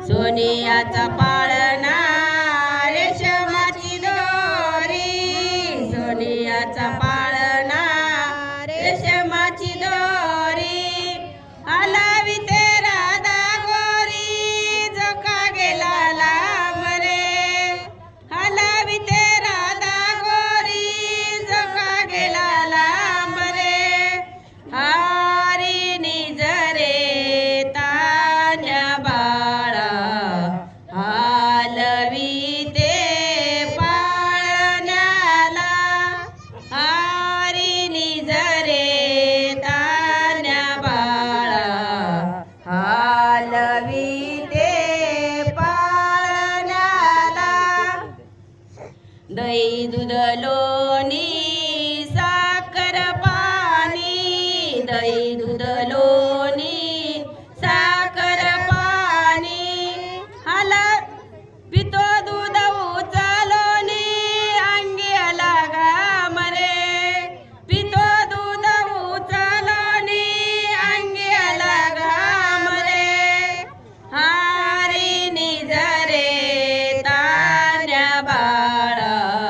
सोनियाचा पाळणा रेशमाची दोरी, सोनियाचा पाळणा रेशमाची दोरी, हलावी ते राधा गोरी झोका गेला लांब रे, हलावी ते राधा गोरी झोका गेला लांब रे, हारी निजरे तान्या बाळा हालवी ते पाळण्याला, हारी निजरे तान्या बाळा हालवी ते पाळण्याला, दही दूध लोणी